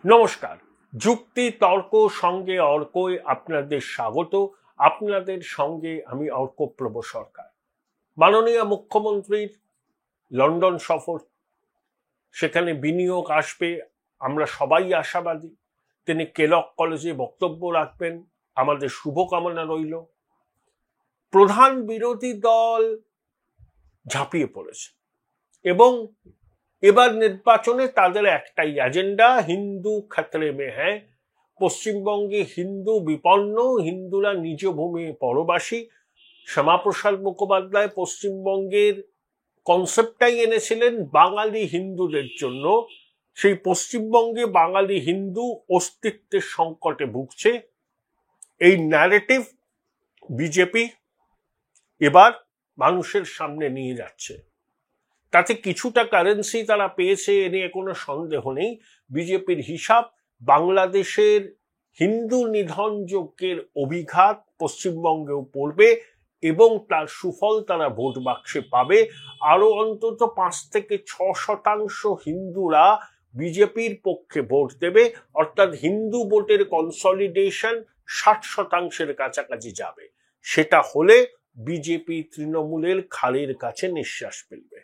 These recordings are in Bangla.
নমস্কার। যুক্তি তর্ক সঙ্গে অর্কয় আপনাদের স্বাগত। আপনাদের সঙ্গে আমি অর্কপ্রভ সরকার। মাননীয় মুখ্যমন্ত্রীর লন্ডন সফর, সেখানে বিনিয়োগ আসবে, আমরা সবাই আশাবাদী। তিনি কেলক কলেজে বক্তব্য রাখবেন, আমাদের শুভকামনা রইল। প্রধান বিরোধী দল ঝাঁপিয়ে পড়েছে এবং এবার নির্বাচনে তাদের একটাই এজেন্ডা, হিন্দু খতরে মে হ্যায়। পশ্চিমবঙ্গে হিন্দু বিপন্ন, হিন্দুরা নিজ ভূমি পরবাসী। শ্যামাপ্রসাদ মুখোপাধ্যায় পশ্চিমবঙ্গের কনসেপ্টটাই এনেছিলেন বাঙালি হিন্দুদের জন্য। সেই পশ্চিমবঙ্গে বাঙালি হিন্দু অস্তিত্বের সংকটে ভুগছে। এই ন্যারেটিভ বিজেপি এবার মানুষের সামনে নিয়ে যাচ্ছে। তাতে কিছুটা কারেন্সি তারা পেয়েছে, এ নিয়ে কোনো সন্দেহ নেই। বিজেপির হিসাব, বাংলাদেশের হিন্দু নিধন যজ্ঞের অভিঘাত পশ্চিমবঙ্গেও পড়বে এবং তার সুফল তারা ভোট বাক্সে পাবে। আরো অন্তত 5 থেকে 6% হিন্দুরা বিজেপির পক্ষে ভোট দেবে, অর্থাৎ হিন্দু ভোটের কনসলিডেশন 60%-এর কাছাকাছি যাবে। সেটা হলে বিজেপি তৃণমূলের খালের কাছে নিঃশ্বাস ফেলবে।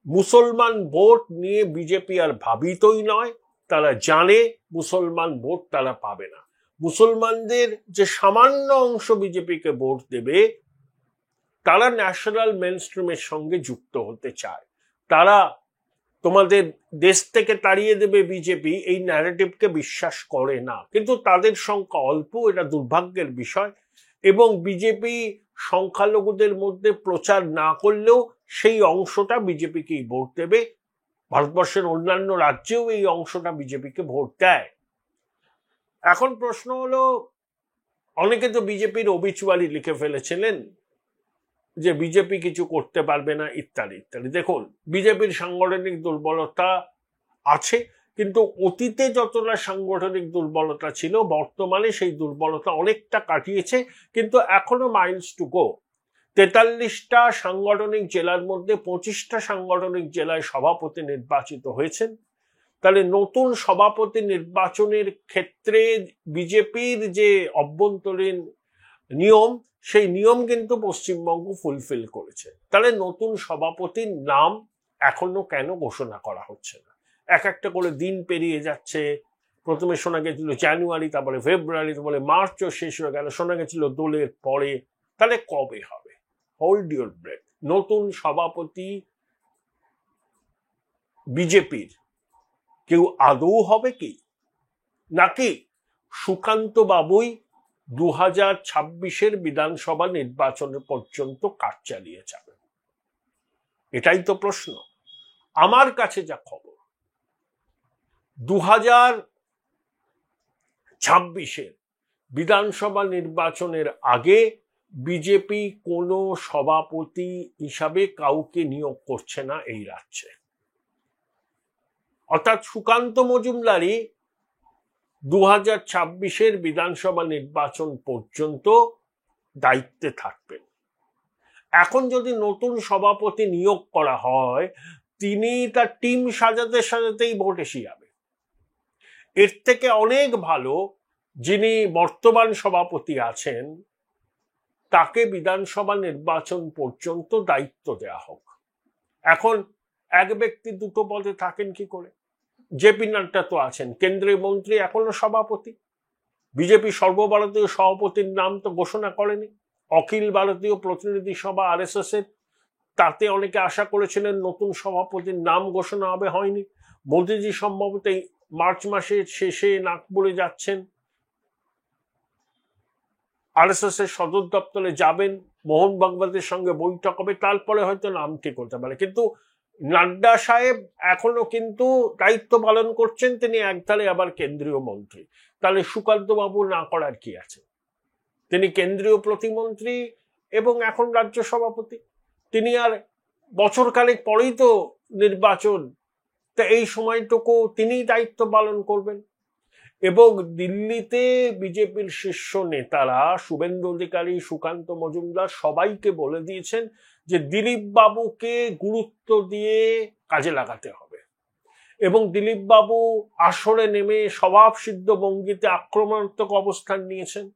মুসলমান ভোট নিয়ে বিজেপি আর ভাবিতই নয়, তারা জানে মুসলমান ভোট তারা পাবে না। মুসলমানদের যে সামান্য অংশ বিজেপিকে ভোট দেবে, তারা ন্যাশনাল মেইনস্ট্রিমের সঙ্গে যুক্ত হতে চায়। তারা তোমাদের দেশ থেকে তাড়িয়ে দেবে বিজেপি, এই ন্যারেটিভকে বিশ্বাস করে না। কিন্তু তাদের সংখ্যা অল্প, এটা দুর্ভাগ্যের বিষয়। এবং বিজেপি সংখ্যালঘুদের মধ্যে প্রচার না করলেও সেই অংশটা বিজেপিকেই ভোট দেবে। ভারতবর্ষের অন্যান্য রাজ্যেও এই অংশটা বিজেপিকে ভোট দেয়। এখন প্রশ্ন হলো, অনেকে তো বিজেপির অবিচুয়ারি লিখে ফেলেছিলেন যে বিজেপি কিছু করতে পারবে না ইত্যাদি ইত্যাদি। দেখুন, বিজেপির সাংগঠনিক দুর্বলতা আছে, কিন্তু অতীতে যতটা সাংগঠনিক দুর্বলতা ছিল, বর্তমানে সেই দুর্বলতা অনেকটা কাটিয়েছে, কিন্তু এখনো মাইলস টু গো। 43টা সাংগঠনিক জেলার মধ্যে 25টা সাংগঠনিক জেলায় সভাপতি নির্বাচিত হয়েছেন। তাহলে নতুন সভাপতি নির্বাচনের ক্ষেত্রে বিজেপির যে অভ্যন্তরীণ নিয়ম, সেই নিয়ম কিন্তু পশ্চিমবঙ্গ ফুলফিল করেছে। তাহলে নতুন সভাপতির নাম এখনো কেন ঘোষণা করা হচ্ছে না? এক একটা করে দিন পেরিয়ে যাচ্ছে। প্রথমে শোনা গেছিল জানুয়ারি, তারপরে ফেব্রুয়ারি, তারপরে মার্চও শেষ হয়ে গেল, শোনা গেছিল দোলের পরে। তাহলে কবে হবে? Hold your breath. নতুন সভাপতি বিজেপির কেউ আদৌ হবে কি, নাকি সুকান্ত বাবুই 2026-এর বিধানসভা নির্বাচনের পর্যন্ত কাজ চালিয়ে যাবে? এটাই তো প্রশ্ন। আমার কাছে যা খবর, 2026-এর বিধানসভা নির্বাচনের আগে বিজেপি কোনো সভাপতি হিসাবে কাউকে নিয়োগ করছে না এই রাজ্যে। অর্থাৎ সুকান্ত মজুমদারই 2026-এর বিধানসভা নির্বাচন পর্যন্ত দায়িত্বে থাকবেন। এখন যদি নতুন সভাপতি নিয়োগ করা হয়, তিনি তার টিম সাজাতে সাজাতেই ভোট এসে যাবে। এর থেকে অনেক ভালো যিনি বর্তমান সভাপতি আছেন, তাকে বিধানসভা নির্বাচন পর্যন্ত দায়িত্ব দেওয়া হোক। এখন এক ব্যক্তি দুটো পদে থাকেন কি করে? জেপি নাড্ডা তো আছেন, কেন্দ্রীয় মন্ত্রী, এখনো সভাপতি। বিজেপি সর্বভারতীয় সভাপতির নাম তো ঘোষণা করেনি। অখিল ভারতীয় প্রতিনিধি সভা RSS এর, তাতে অনেকে আশা করেছিলেন নতুন সভাপতির নাম ঘোষণা হবে, হয়নি। মোদীজি সম্ভবত মার্চ মাসের শেষে নাগপুরে যাচ্ছেন, RSS এর সদর দপ্তরে যাবেন, মোহন ভাগবতের সঙ্গে বৈঠক হবে, তারপরে হয়তো নাম ঠিক হতে পারে। কিন্তু নাড্ডা সাহেব এখনো কিন্তু দায়িত্ব পালন করছেন, তিনি একধারে আবার কেন্দ্রীয় মন্ত্রী। তাহলে সুকান্ত বাবু না করার কি আছে? তিনি কেন্দ্রীয় প্রতিমন্ত্রী এবং এখন রাজ্য সভাপতি। তিনি আর বছর খানেক পরেই তো নির্বাচন, তা এই সময়টুকু তিনি দায়িত্ব পালন করবেন। এবং দিল্লিতে বিজেপির শীর্ষ নেতারা শুভেন্দু অধিকারী, সুকান্ত মজুমদার সবাইকে বলে দিয়েছেন যে দিলীপ বাবুকে গুরুত্ব দিয়ে কাজে লাগাতে হবে। এবং দিলীপ বাবু আসরে নেমে স্বভাবসিদ্ধ ভঙ্গিতে আক্রমণাত্মক অবস্থান নিয়েছেন।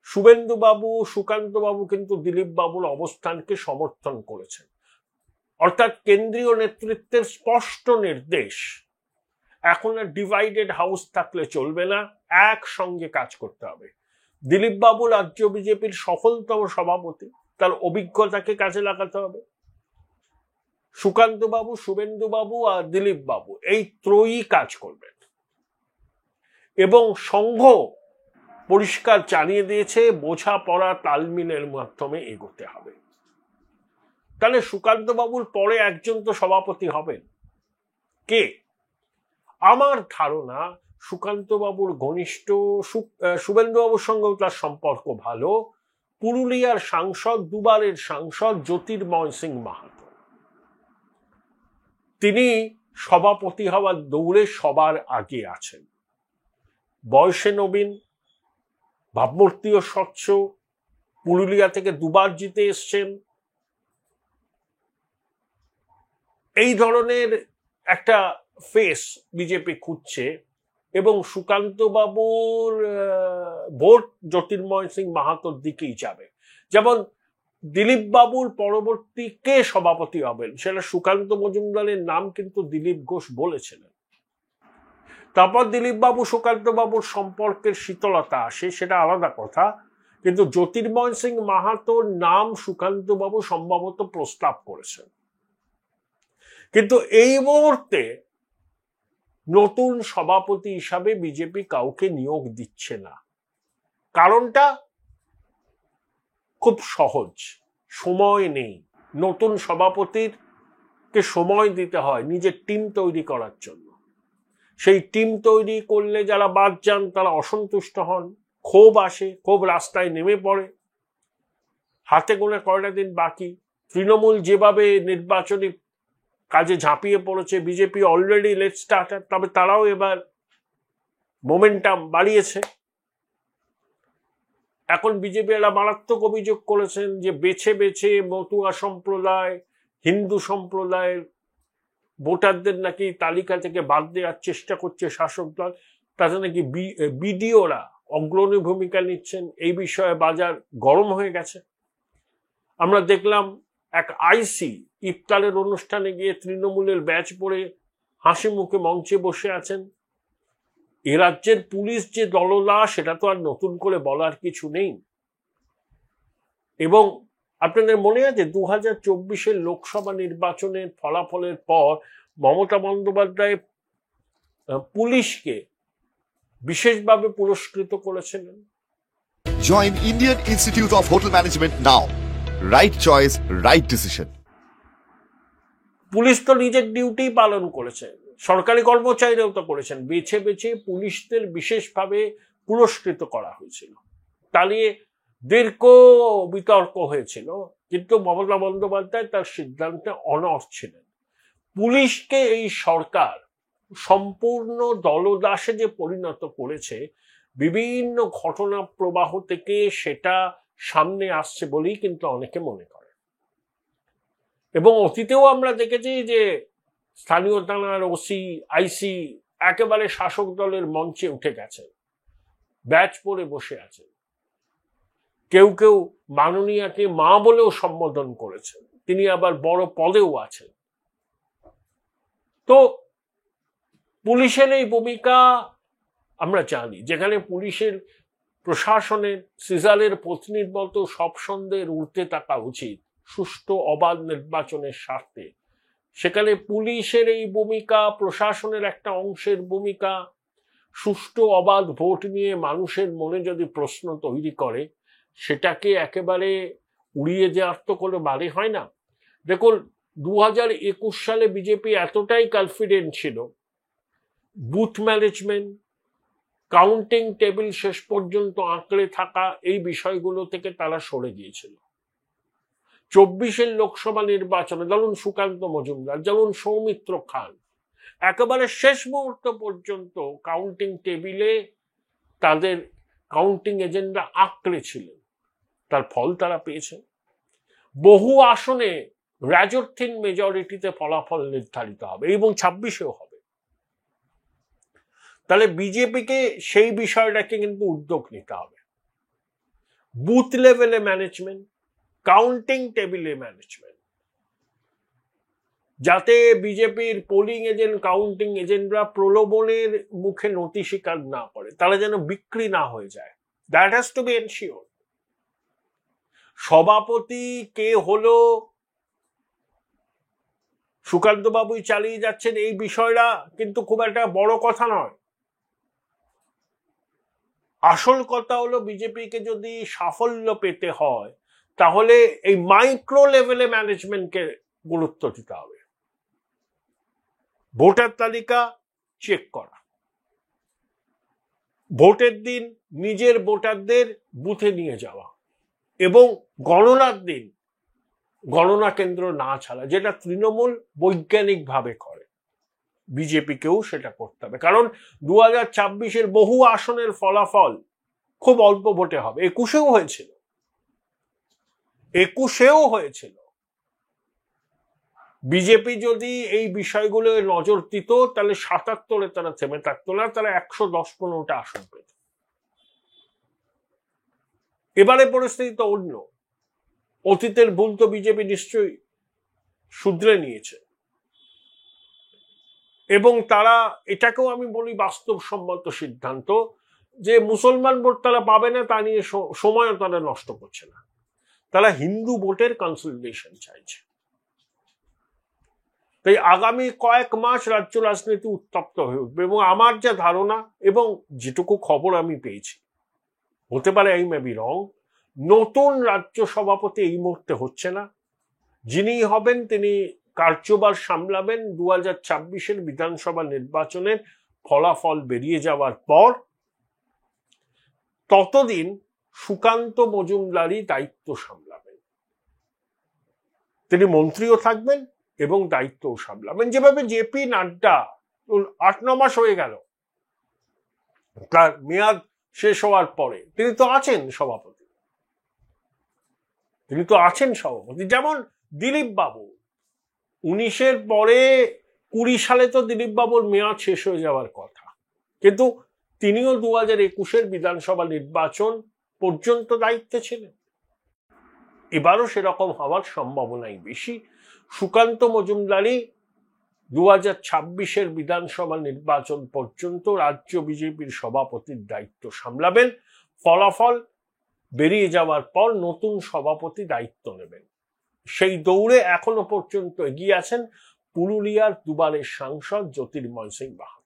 শুভেন্দু বাবু, সুকান্ত বাবু কিন্তু দিলীপ বাবুর অবস্থানকে সমর্থন করেছেন। অর্থাৎ কেন্দ্রীয় নেতৃত্বের স্পষ্ট নির্দেশ, এখন আর ডিভাইডেড হাউস থাকলে চলবে না, একসঙ্গে কাজ করতে হবে। দিলীপ বাবু রাজ্য বিজেপির সফলতম সভাপতি, তার অভিজ্ঞতাকে কাজে লাগাতে হবে। সুকান্ত বাবু, শুভেন্দু বাবু আর দিলীপ বাবু এই ত্রয়ী কাজ করবেন। এবং সংঘ পরিষ্কার জানিয়ে দিয়েছে বোঝাপড়া তালমিলের মাধ্যমে এগোতে হবে। তাহলে সুকান্ত বাবুর পরে একজন তো সভাপতি হবেন, কে? আমার ধারণা সুকান্ত বাবুর ঘনিষ্ঠ, শুভেন্দু বাবুর সঙ্গেও তার সম্পর্ক ভালো, পুরুলিয়ার সাংসদ, দুবারের সাংসদ জ্যোতির্ময় সিং মাহাতো। তিনি সভাপতি হওয়ার দৌড়ে সবার আগে আছেন। বয়সে নবীন, ভাবমূর্তিও স্বচ্ছ, পুরুলিয়া থেকে দুবার জিতে এসছেন। এই ধরনের একটা ফেস বিজেপি খুঁজছে এবং সুকান্ত বাবুর ভোট জ্যোতির্ময় সিং মাহাতোর দিকেই যাবে। যেমন দিলীপ বাবুর পরবর্তী কে সভাপতি হবেন সেটা সুকান্ত মজুমদারের নাম কিন্তু দিলীপ ঘোষ বলেছিলেন। তারপর দিলীপ বাবু সুকান্ত বাবুর সম্পর্কের শীতলতা আসে, সেটা আলাদা কথা, কিন্তু জ্যোতির্ময় সিং মাহাতোর নাম সুকান্ত বাবু সম্ভবত প্রস্তাব করেছেন। কিন্তু এই মুহূর্তে নতুন সভাপতি হিসাবে বিজেপি কাউকে নিয়োগ দিচ্ছে না। কারণটা খুব সহজ, সময় নেই। নতুন সভাপতির কে সময় দিতে হয় নিজের টিম তৈরি করার জন্য। সেই টিম তৈরি করলে যারা বাদ যান তারা অসন্তুষ্ট হন, ক্ষোভ আসে, ক্ষোভ রাস্তায় নেমে পড়ে। হাতে গোনা কয়টা দিন বাকি, তৃণমূল যেভাবে নির্বাচনী কাজে ঝাঁপিয়ে পড়েছে, বিজেপি অলরেডি লেট স্টার্টার, তবে তারাও এবার মোমেন্টাম বাড়িয়েছে। এখন বিজেপি এরা মারাত্মক অভিযোগ করেছেন যে বেছে বেছে মতুয়া সম্প্রদায়, হিন্দু সম্প্রদায়ের ভোটারদের নাকি তালিকা থেকে বাদ দেওয়ার চেষ্টা করছে শাসক দল। তাতে নাকি বিডিওরা অগ্রণী ভূমিকা নিচ্ছেন। এই বিষয়ে বাজার গরম হয়ে গেছে। আমরা দেখলাম এক আইসি ইফতারের অনুষ্ঠানে গিয়ে তৃণমূলের ব্যাচ পরে হাসি মুখে মঞ্চে বসে আছেন। এ রাজ্যের পুলিশ যে দলদা সেটা তো আর নতুন করে বলার কিছু নেই। এবং আপনাদের মনে আছে 2024 লোকসভা নির্বাচনের ফলাফলের পর মমতা বন্দ্যোপাধ্যায় পুলিশকে বিশেষভাবে পুরস্কৃত করেছিলেন। Join Indian Institute of Hotel Management now. Right choice, right decision. Police তো নিজের ডিউটি পালন করেছে, সরকারি কর্মচারীরাও তো করেছেন। বেছে বেছে পুলিশদের বিশেষভাবে পুরস্কৃত করা হয়েছিল। তা নিয়ে দীর্ঘ বিতর্ক হয়েছিল, কিন্তু মমতা বন্দ্যোপাধ্যায় তার সিদ্ধান্তে অনড় ছিলেন। পুলিশকে এই সরকার সম্পূর্ণ দলদাসে যে পরিণত করেছে, বিভিন্ন ঘটনা প্রবাহ থেকে সেটা সামনে আসছে বলেই কিন্তু অনেকে মনে করে। এবং অতীতেও আমরা দেখেছি যে স্থানীয় থানার ওসি, আইসি একেবারে শাসক দলের মঞ্চে উঠে গেছে, ব্যাচ পরে বসে আছে। কেউ কেউ মাননীয়াকে মা বলেও সম্বোধন করেছেন, তিনি আবার বড় পদেও আছেন। তো পুলিশের এই ভূমিকা আমরা জানি, যেখানে পুলিশের প্রশাসনের সিজালের পত্নীর মতো সব সন্দেহের ঊর্ধ্বে থাকা উচিত সুষ্ঠু অবাধ নির্বাচনের স্বার্থে, সেখানে পুলিশের এই ভূমিকা, প্রশাসনের একটা অংশের ভূমিকা সুষ্ঠু অবাধ ভোট নিয়ে মানুষের মনে যদি প্রশ্ন তৈরি করে, সেটাকে একেবারে উড়িয়ে দেওয়ার তো কোনো মানে হয় না। দেখুন 2021 সালে বিজেপি এতটাই কনফিডেন্ট ছিল, বুথ ম্যানেজমেন্ট, কাউন্টিং টেবিল শেষ পর্যন্ত আঁকড়ে থাকা, এই বিষয়গুলো থেকে তারা সরে গিয়েছিল। 24 লোকসভা নির্বাচনে যেমন সুকান্ত মজুমদার, যেমন সৌমিত্র খান একেবারে শেষ মুহূর্ত পর্যন্ত কাউন্টিং টেবিলে তাদের কাউন্টিং এজেন্ডা আঁকড়ে ছিলেন, তার ফল তারা পেয়েছেন। বহু আসনে রাজর্থিন মেজরিটিতে ফলাফল নির্ধারিত হবে এবং 26-এও হবে। তাহলে বিজেপিকে সেই বিষয়টাকে কিন্তু উদ্যোগ নিতে হবে। বুথ লেভেলে ম্যানেজমেন্ট, কাউন্টিং টেবিলে ম্যানেজমেন্ট, যাতে বিজেপির পোলিং এজেন্ট, কাউন্টিং এজেন্টরা প্রলোভনের মুখে নতি স্বীকার না করে, তাহলে যেন বিক্রি না হয়ে যায়। That has to B ensure. সভাপতি কে হলো, সুকান্ত বাবুই চালিয়ে যাচ্ছেন, এই বিষয়টা কিন্তু খুব একটা বড় কথা নয়। আসল কথা হলো বিজেপিকে যদি সাফল্য পেতে হয় তাহলে এই মাইক্রো লেভেলে ম্যানেজমেন্টকে গুরুত্ব দিতে হবে। ভোটার তালিকা চেক করা, ভোটের দিন নিজের ভোটারদের বুথে নিয়ে যাওয়া এবং গণনার দিন গণনা কেন্দ্র না ছাড়া, যেটা তৃণমূল বৈজ্ঞানিকভাবে করে, বিজেপিকেও সেটা করতে হবে। কারণ 2024-এর বহু আসনের ফলাফল খুব অল্প ভোটে হবে। 21-এও হয়েছিল। বিজেপি যদি এই বিষয়গুলো নজর দিত তাহলে 77-এ তারা থেমে থাকতো না, তারা 110-15টা আসন পেত। এবারে পরিস্থিতি তো অন্য। অতীতের ভুল তো বিজেপি নিশ্চয়ই শুধরে নিয়েছে এবং তারা, এটাকেও আমি বলি বাস্তবসম্মত সিদ্ধান্ত, যে মুসলমান ভোট তারা পাবে না তা নিয়ে সময়ও তারা নষ্ট করছে না। তারা হিন্দু ভোটের কনসলিডেশন চাইছে। তাই আগামী কয়েক মাস রাজ্য রাজনীতি উত্তপ্ত হয়ে উঠবে এবং আমার যা ধারণা এবং যেটুকু খবর আমি পেয়েছি, হতে পারে আই মে বি রং, নতুন রাজ্য সভাপতি এই মুহূর্তে হচ্ছে না। যিনি হবেন তিনি কার্যভার সামলাবেন 2024-এর বিধানসভা নির্বাচনের ফলাফল বেরিয়ে যাওয়ার পর। ততদিন সুকান্ত মজুমদারই দায়িত্ব সামলাবেন। তিনি মন্ত্রীও থাকবেন এবং দায়িত্বও সামলাবেন। যেভাবে জেপি নাড্ডা 8-9 মাস হয়ে গেল তার মেয়াদ শেষ হওয়ার পরে, তিনি তো আছেন সভাপতি। যেমন দিলীপ বাবু 19-এর পরে 20 সালে তো দিলীপ বাবুর মেয়াদ শেষ হয়ে যাওয়ার কথা, কিন্তু তিনিও 2021-এর বিধানসভা নির্বাচন পর্যন্ত দায়িত্বে ছিলেন। এবারও সেরকম হওয়ার সম্ভাবনাই বেশি। সুকান্ত মজুমদারই 2026-এর বিধানসভা নির্বাচন পর্যন্ত রাজ্য বিজেপির সভাপতির দায়িত্ব সামলাবেন। ফলাফল বেরিয়ে যাওয়ার পর নতুন সভাপতি দায়িত্ব নেবেন। সেই দৌড়ে এখনো পর্যন্ত এগিয়ে আছেন পুরুলিয়ার দুবারের সাংসদ জ্যোতির্ময় সিং বাহাদুর।